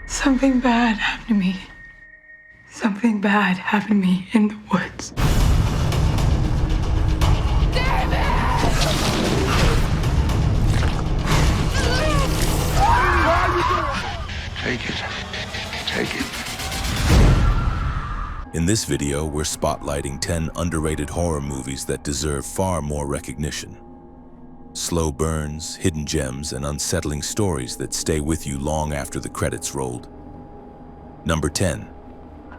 Something bad happened to me. Something bad happened to me in the woods. Take it. Take it. In this video, we're spotlighting 10 underrated horror movies that deserve far more recognition. Slow burns, hidden gems, and unsettling stories that stay with you long after the credits rolled. Number 10.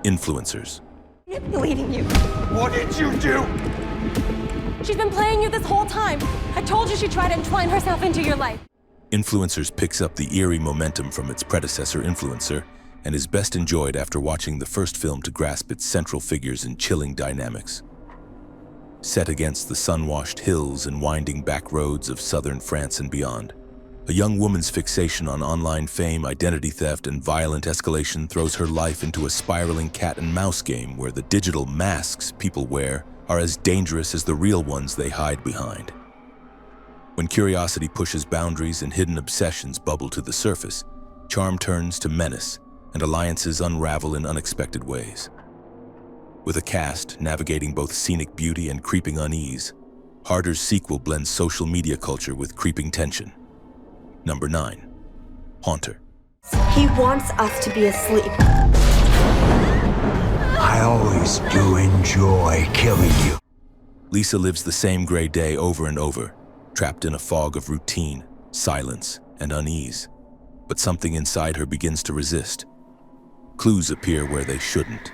Influencers. Manipulating you. What did you do? She's been playing you this whole time. I told you she tried to entwine herself into your life. Influencers picks up the eerie momentum from its predecessor Influencer and is best enjoyed after watching the first film to grasp its central figures and chilling dynamics. Set against the sun-washed hills and winding back roads of southern France and beyond, a young woman's fixation on online fame, identity theft, and violent escalation throws her life into a spiraling cat-and-mouse game where the digital masks people wear are as dangerous as the real ones they hide behind. When curiosity pushes boundaries and hidden obsessions bubble to the surface, charm turns to menace, and alliances unravel in unexpected ways. With a cast navigating both scenic beauty and creeping unease, Harder's sequel blends social media culture with creeping tension. Number 9. Haunter. He wants us to be asleep. I always do enjoy killing you. Lisa lives the same gray day over and over, trapped in a fog of routine, silence, and unease. But something inside her begins to resist. Clues appear where they shouldn't.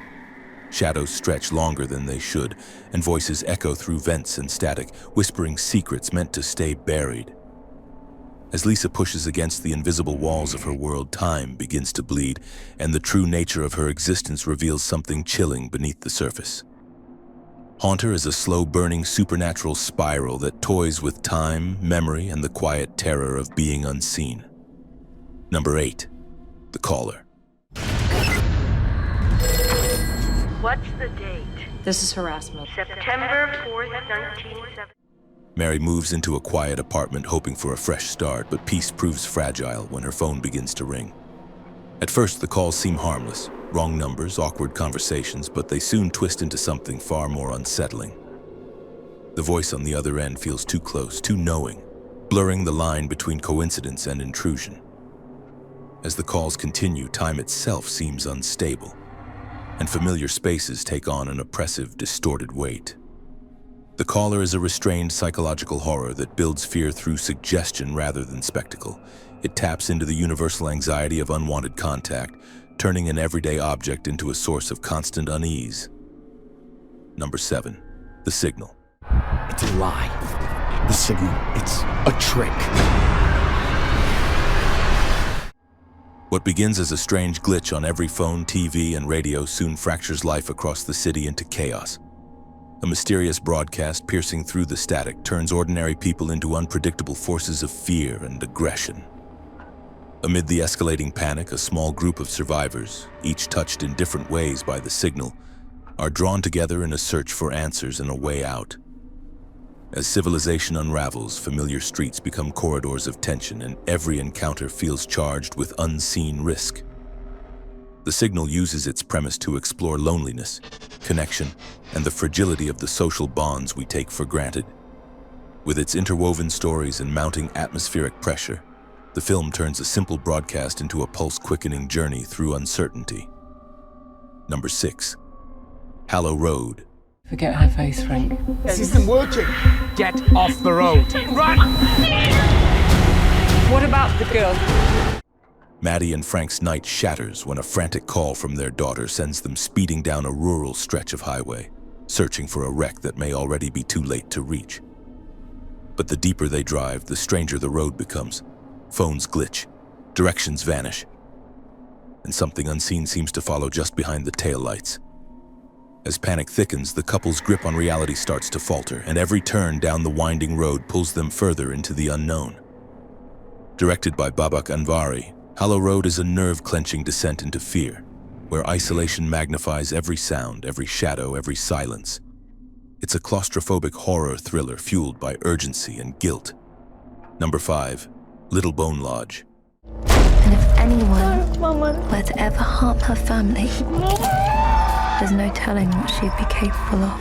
Shadows stretch longer than they should, and voices echo through vents and static, whispering secrets meant to stay buried. As Lisa pushes against the invisible walls of her world, time begins to bleed, and the true nature of her existence reveals something chilling beneath the surface. Haunter is a slow-burning supernatural spiral that toys with time, memory, and the quiet terror of being unseen. Number 8. The Caller. What's the date? This is harassment. September 4th, 1970. Mary moves into a quiet apartment hoping for a fresh start, but peace proves fragile when her phone begins to ring. At first, the calls seem harmless. Wrong numbers, awkward conversations, but they soon twist into something far more unsettling. The voice on the other end feels too close, too knowing, blurring the line between coincidence and intrusion. As the calls continue, time itself seems unstable, and familiar spaces take on an oppressive, distorted weight. The Caller is a restrained psychological horror that builds fear through suggestion rather than spectacle. It taps into the universal anxiety of unwanted contact, turning an everyday object into a source of constant unease. Number 7. The Signal. It's a lie. The signal, it's a trick. What begins as a strange glitch on every phone, TV, and radio soon fractures life across the city into chaos. A mysterious broadcast piercing through the static turns ordinary people into unpredictable forces of fear and aggression. Amid the escalating panic, a small group of survivors, each touched in different ways by the signal, are drawn together in a search for answers and a way out. As civilization unravels, familiar streets become corridors of tension, and every encounter feels charged with unseen risk. The Signal uses its premise to explore loneliness, connection, and the fragility of the social bonds we take for granted. With its interwoven stories and mounting atmospheric pressure, the film turns a simple broadcast into a pulse-quickening journey through uncertainty. Number 6. Hallow Road. Forget her face, Frank. This isn't working. Get off the road. Run! What about the girl? Maddie and Frank's night shatters when a frantic call from their daughter sends them speeding down a rural stretch of highway, searching for a wreck that may already be too late to reach. But the deeper they drive, the stranger the road becomes. Phones glitch, directions vanish, and something unseen seems to follow just behind the taillights. As panic thickens, the couple's grip on reality starts to falter, and every turn down the winding road pulls them further into the unknown. Directed by Babak Anvari, Hallow Road is a nerve-clenching descent into fear, where isolation magnifies every sound, every shadow, every silence. It's a claustrophobic horror thriller fueled by urgency and guilt. Number 5. Little Bone Lodge. And if anyone lets to ever harm her family, there's no telling what she'd be capable of.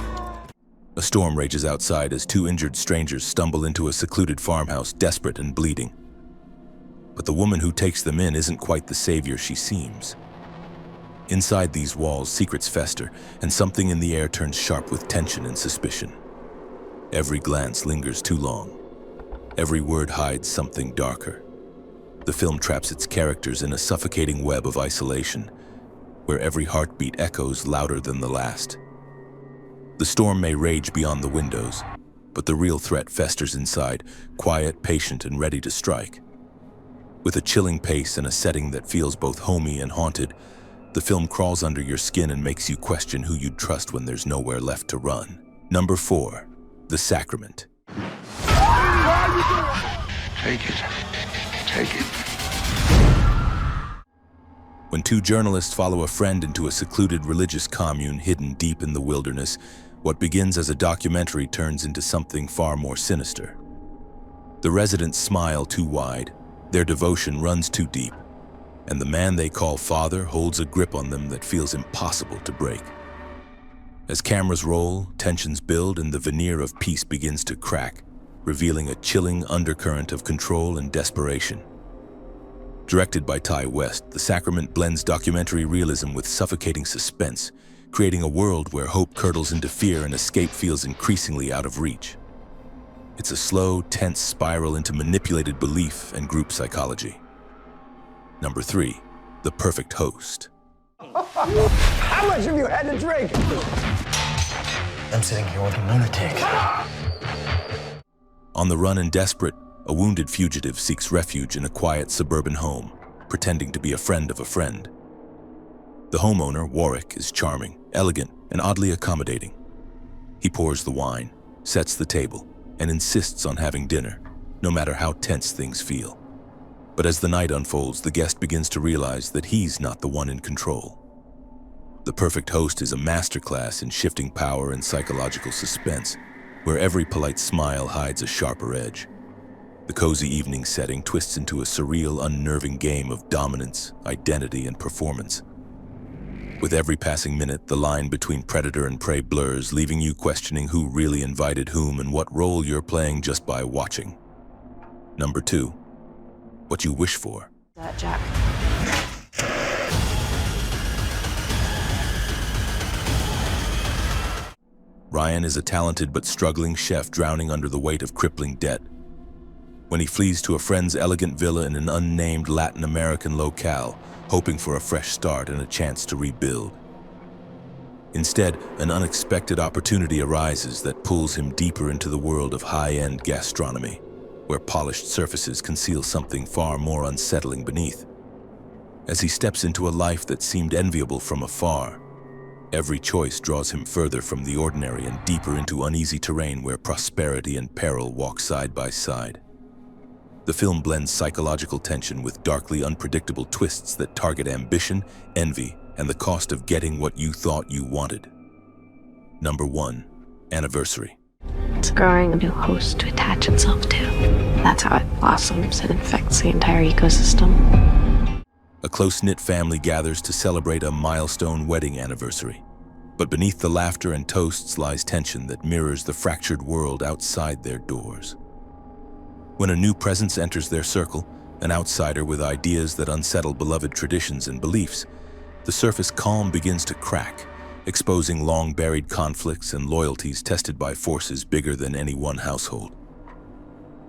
A storm rages outside as two injured strangers stumble into a secluded farmhouse, desperate and bleeding. But the woman who takes them in isn't quite the savior she seems. Inside these walls, secrets fester, and something in the air turns sharp with tension and suspicion. Every glance lingers too long. Every word hides something darker. The film traps its characters in a suffocating web of isolation, where every heartbeat echoes louder than the last. The storm may rage beyond the windows, but the real threat festers inside, quiet, patient, and ready to strike. With a chilling pace and a setting that feels both homey and haunted, the film crawls under your skin and makes you question who you'd trust when there's nowhere left to run. Number 4, The Sacrament. Take it. Take it. When two journalists follow a friend into a secluded religious commune hidden deep in the wilderness, what begins as a documentary turns into something far more sinister. The residents smile too wide, their devotion runs too deep, and the man they call father holds a grip on them that feels impossible to break. As cameras roll, tensions build, and the veneer of peace begins to crack, revealing a chilling undercurrent of control and desperation. Directed by Ty West, The Sacrament blends documentary realism with suffocating suspense, creating a world where hope curdles into fear and escape feels increasingly out of reach. It's a slow, tense spiral into manipulated belief and group psychology. Number 3, The Perfect Host. How much have you had to drink? I'm sitting here with a lunatic. On the run and desperate, a wounded fugitive seeks refuge in a quiet suburban home, pretending to be a friend of a friend. The homeowner, Warwick, is charming, elegant, and oddly accommodating. He pours the wine, sets the table, and insists on having dinner, no matter how tense things feel. But as the night unfolds, the guest begins to realize that he's not the one in control. The Perfect Host is a masterclass in shifting power and psychological suspense, where every polite smile hides a sharper edge. The cozy evening setting twists into a surreal, unnerving game of dominance, identity, and performance. With every passing minute, the line between predator and prey blurs, leaving you questioning who really invited whom and what role you're playing just by watching. Number 2, What You Wish For. Jack. Ryan is a talented but struggling chef drowning under the weight of crippling debt. When he flees to a friend's elegant villa in an unnamed Latin American locale, hoping for a fresh start and a chance to rebuild. Instead, an unexpected opportunity arises that pulls him deeper into the world of high-end gastronomy, where polished surfaces conceal something far more unsettling beneath. As he steps into a life that seemed enviable from afar, every choice draws him further from the ordinary and deeper into uneasy terrain where prosperity and peril walk side by side. The film blends psychological tension with darkly unpredictable twists that target ambition, envy, and the cost of getting what you thought you wanted. Number 1, Anniversary. It's growing a new host to attach itself to. That's how it blossoms and infects the entire ecosystem. A close-knit family gathers to celebrate a milestone wedding anniversary. But beneath the laughter and toasts lies tension that mirrors the fractured world outside their doors. When a new presence enters their circle, an outsider with ideas that unsettle beloved traditions and beliefs, the surface calm begins to crack, exposing long-buried conflicts and loyalties tested by forces bigger than any one household.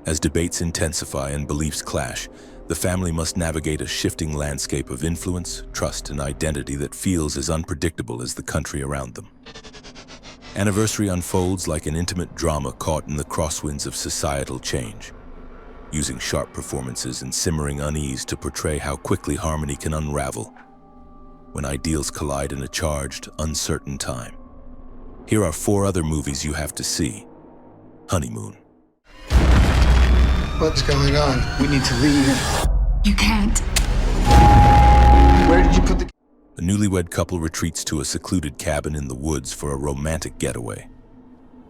As debates intensify and beliefs clash, the family must navigate a shifting landscape of influence, trust, and identity that feels as unpredictable as the country around them. Anniversary unfolds like an intimate drama caught in the crosswinds of societal change, using sharp performances and simmering unease to portray how quickly harmony can unravel when ideals collide in a charged, uncertain time. Here are 4 other movies you have to see. Honeymoon. What's going on? We need to leave. You can't. Where did you put the... A newlywed couple retreats to a secluded cabin in the woods for a romantic getaway.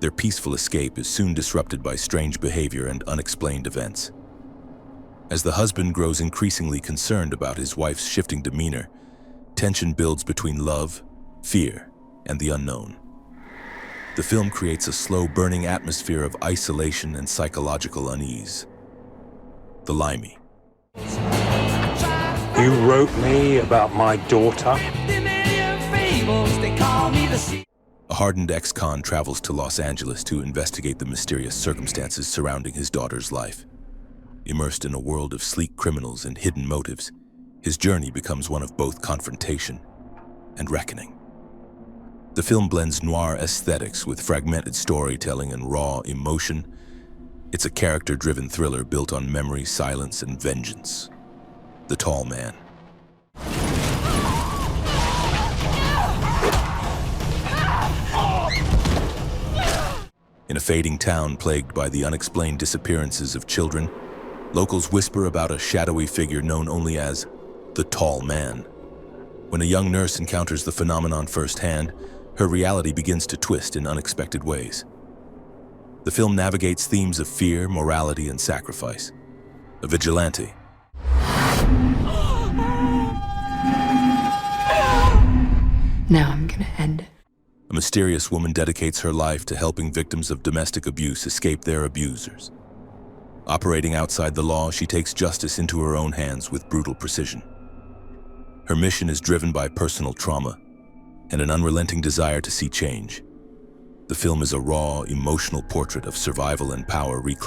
Their peaceful escape is soon disrupted by strange behavior and unexplained events. As the husband grows increasingly concerned about his wife's shifting demeanor, Tension builds between love, fear, and the unknown. The film creates a slow-burning atmosphere of isolation and psychological unease. The Limey. You wrote me about my daughter? A hardened ex-con travels to Los Angeles to investigate the mysterious circumstances surrounding his daughter's life. Immersed in a world of sleek criminals and hidden motives, his journey becomes one of both confrontation and reckoning. The film blends noir aesthetics with fragmented storytelling and raw emotion. It's a character-driven thriller built on memory, silence, and vengeance. The Tall Man. In a fading town plagued by the unexplained disappearances of children, locals whisper about a shadowy figure known only as the Tall Man. When a young nurse encounters the phenomenon firsthand, her reality begins to twist in unexpected ways. The film navigates themes of fear, morality, and sacrifice. A vigilante. Now I'm gonna end it. A mysterious woman dedicates her life to helping victims of domestic abuse escape their abusers. Operating outside the law, she takes justice into her own hands with brutal precision. Her mission is driven by personal trauma and an unrelenting desire to see change. The film is a raw, emotional portrait of survival and power reclaimed.